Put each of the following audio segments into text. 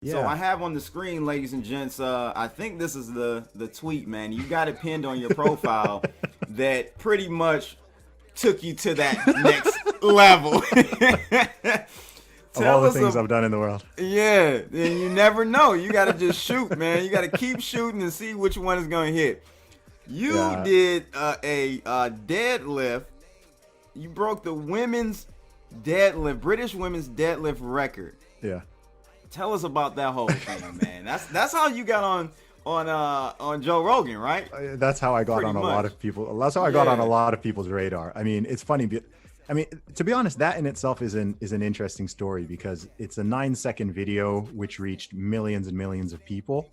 So Yeah. I have on the screen, ladies and gents. I think this is the tweet, man. You got it pinned on your profile that pretty much took you to that next level. Of all Tell the us, things I've done in the world. yeah. And you never know. You got to just shoot, man. You got to keep shooting and see which one is going to hit. You Yeah. did a deadlift. You broke the women's deadlift, British women's deadlift record. Yeah. Tell us about that whole thing, man. That's how you got on Joe Rogan, right? That's how I got Pretty on a much. lot of people. That's how I got on a Yeah. lot of people's radar. I mean, it's funny. I mean, to be honest, that in itself is an interesting story because it's a 9-second video which reached millions and millions of people,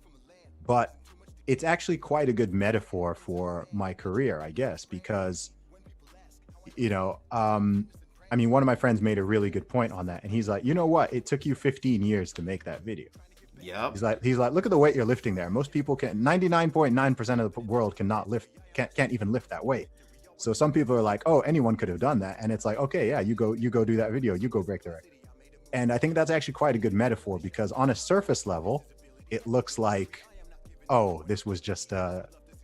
but it's actually quite a good metaphor for my career, I guess, because you know, I mean, one of my friends made a really good point on that, and he's like, you know what? It took you 15 years to make that video. Yep. He's like, look at the weight you're lifting there. Most people can, 99.9% of the world cannot lift, can't even lift that weight. So some people are like, oh, anyone could have done that, and it's like, okay, yeah, you go do that video, you go break the record. And I think that's actually quite a good metaphor because on a surface level, it looks like, oh, this was just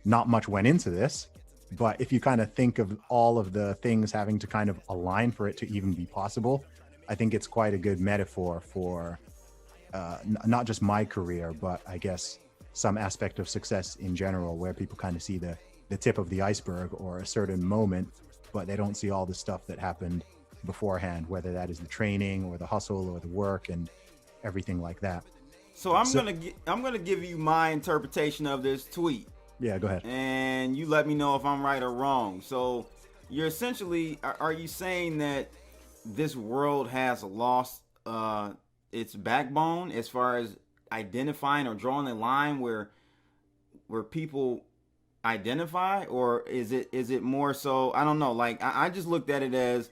not much went into this. But if you kind of think of all of the things having to kind of align for it to even be possible, I think it's quite a good metaphor for not just my career, but I guess some aspect of success in general, where people kind of see the tip of the iceberg or a certain moment, but they don't see all the stuff that happened beforehand, whether that is the training or the hustle or the work and everything like that. So I'm gonna give you my interpretation of this tweet, Yeah, go ahead. and you let me know if I'm right or wrong. So you're essentially, are you saying that this world has lost its backbone as far as identifying or drawing a line where people identify, or is it more so, I don't know, like I just looked at it as,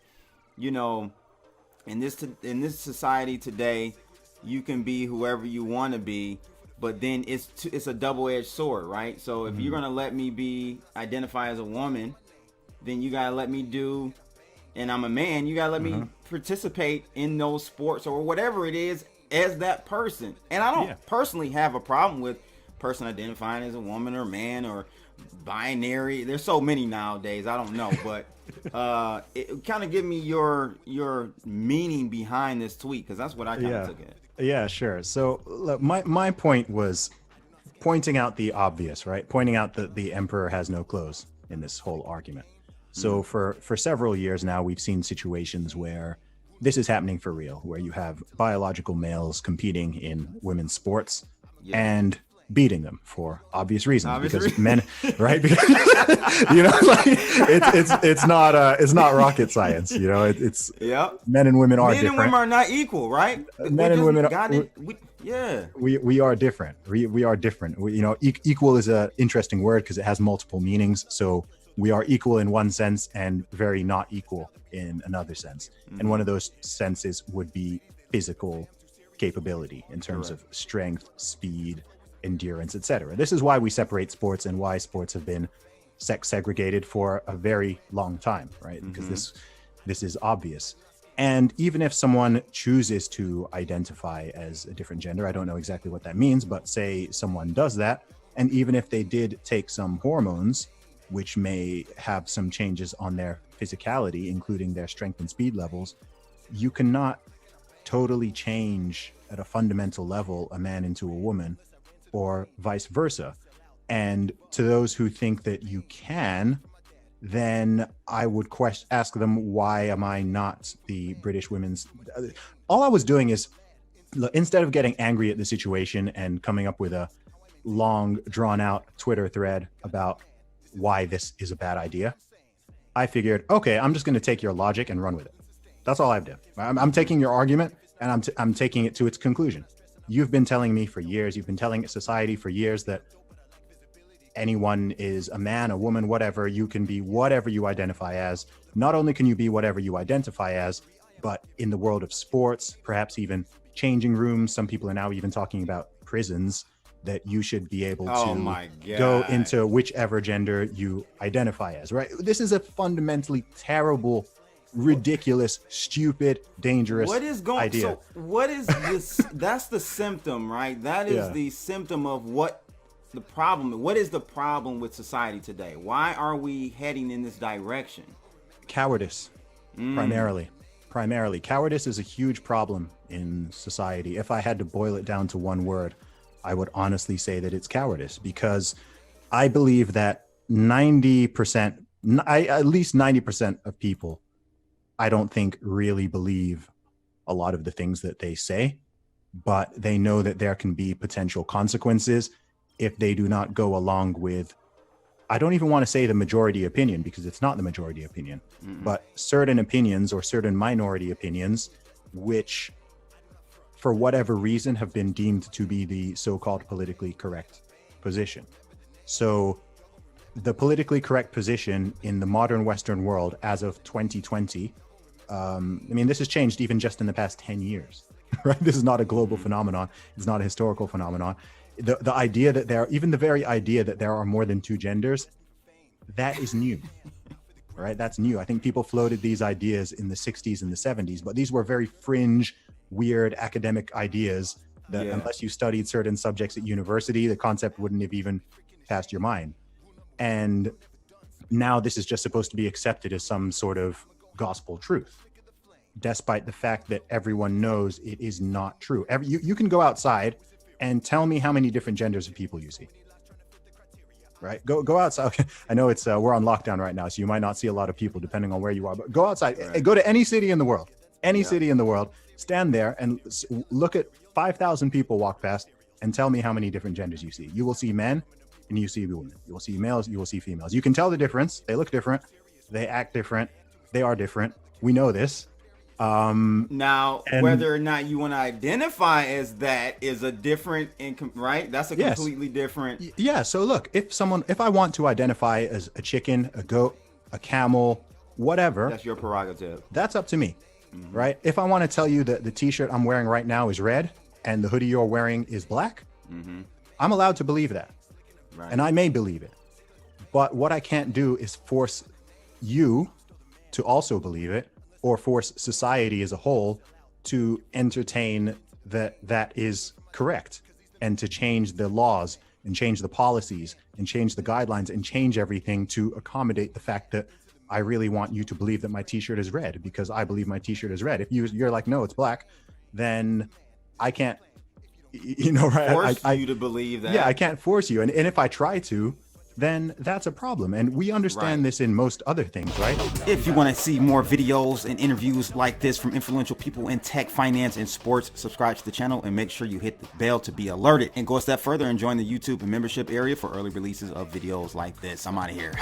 you know, in this society today, you can be whoever you want to be, but then it's a double-edged sword, right? So if you're gonna let me identify as a woman, then you gotta let me do, and I'm a man, you gotta let me participate in those sports or whatever it is as that person. And I don't personally have a problem with person identifying as a woman or man or binary. There's so many nowadays, I don't know, but it kind of give me your meaning behind this tweet, because that's what I kind of took it. Yeah, sure. So look, my point was pointing out the obvious, right? Pointing out that the emperor has no clothes in this whole argument. So for several years now, we've seen situations where this is happening for real, where you have biological males competing in women's sports and beating them for obvious reasons, because men, right? Because, you know, like it's not rocket science, you know. It's men and women are Men different. and women are not equal, right? Men and women we are different. We are different. You know, equal is an interesting word because it has multiple meanings. So we are equal in one sense and very not equal in another sense. And one of those senses would be physical capability in terms of strength, speed, endurance, etc. This is why we separate sports and why sports have been sex segregated for a very long time, right? Because this is obvious. And even if someone chooses to identify as a different gender, I don't know exactly what that means, but say someone does that, and even if they did take some hormones, which may have some changes on their physicality, including their strength and speed levels, you cannot totally change at a fundamental level a man into a woman, or vice versa. And to those who think that you can, then I would ask them, why am I not the British women's? All I was doing is, instead of getting angry at the situation and coming up with a long, drawn out Twitter thread about why this is a bad idea, I figured, okay, I'm just going to take your logic and run with it. That's all I've done. I'm taking your argument and I'm taking it to its conclusion. You've been telling me for years, you've been telling society for years that anyone is a man, a woman, whatever. You can be whatever you identify as. Not only can you be whatever you identify as, but in the world of sports, perhaps even changing rooms. Some people are now even talking about prisons, that you should be able to go into whichever gender you identify as, right? This is a fundamentally terrible ridiculous, stupid, dangerous what is going idea. So what is this? That's the symptom, right? That is the symptom of what the problem. What is the problem with society today? Why are we heading in this direction? Cowardice, primarily. Cowardice is a huge problem in society. If I had to boil it down to one word, I would honestly say that it's cowardice, because I believe that 90%, at least 90% of people, I don't think really believe a lot of the things that they say, but they know that there can be potential consequences if they do not go along with, I don't even want to say the majority opinion, because it's not the majority opinion, but certain opinions or certain minority opinions, which for whatever reason have been deemed to be the so-called politically correct position. So the politically correct position in the modern Western world as of 2020, I mean, this has changed even just in the past 10 years, right? This is not a global phenomenon. It's not a historical phenomenon. The idea that even the very idea that there are more than two genders, that is new, right? That's new. I think people floated these ideas in the 60s and the 70s, but these were very fringe, weird academic ideas that unless you studied certain subjects at university, the concept wouldn't have even passed your mind. And now this is just supposed to be accepted as some sort of gospel truth, despite the fact that everyone knows it is not true. You can go outside and tell me how many different genders of people you see. Right? Go outside. Okay. I know it's we're on lockdown right now, so you might not see a lot of people depending on where you are, but go outside. Right. Go to any city in the world. City in the world. Stand there and look at 5,000 people walk past and tell me how many different genders you see. You will see men and you see women. You will see males, you will see females. You can tell the difference. They look different. They act different. They are different. We know this. Now, whether or not you want to identify as that is a different, right? That's a completely different. Yeah. So look, if I want to identify as a chicken, a goat, a camel, whatever, that's your prerogative. That's up to me, right? If I want to tell you that the t-shirt I'm wearing right now is red and the hoodie you're wearing is black, I'm allowed to believe that. Right. And I may believe it. But what I can't do is force you to also believe it, or force society as a whole to entertain that is correct, and to change the laws and change the policies and change the guidelines and change everything to accommodate the fact that I really want you to believe that my t-shirt is red because I believe my t-shirt is red. If you're like, no, it's black, then I can't, right? Force you to believe that. Yeah, I can't force you. And if I try to, then that's a problem. And we understand this in most other things, right? If you want to see more videos and interviews like this from influential people in tech, finance, and sports, subscribe to the channel and make sure you hit the bell to be alerted. And go a step further and join the YouTube and membership area for early releases of videos like this. I'm out of here.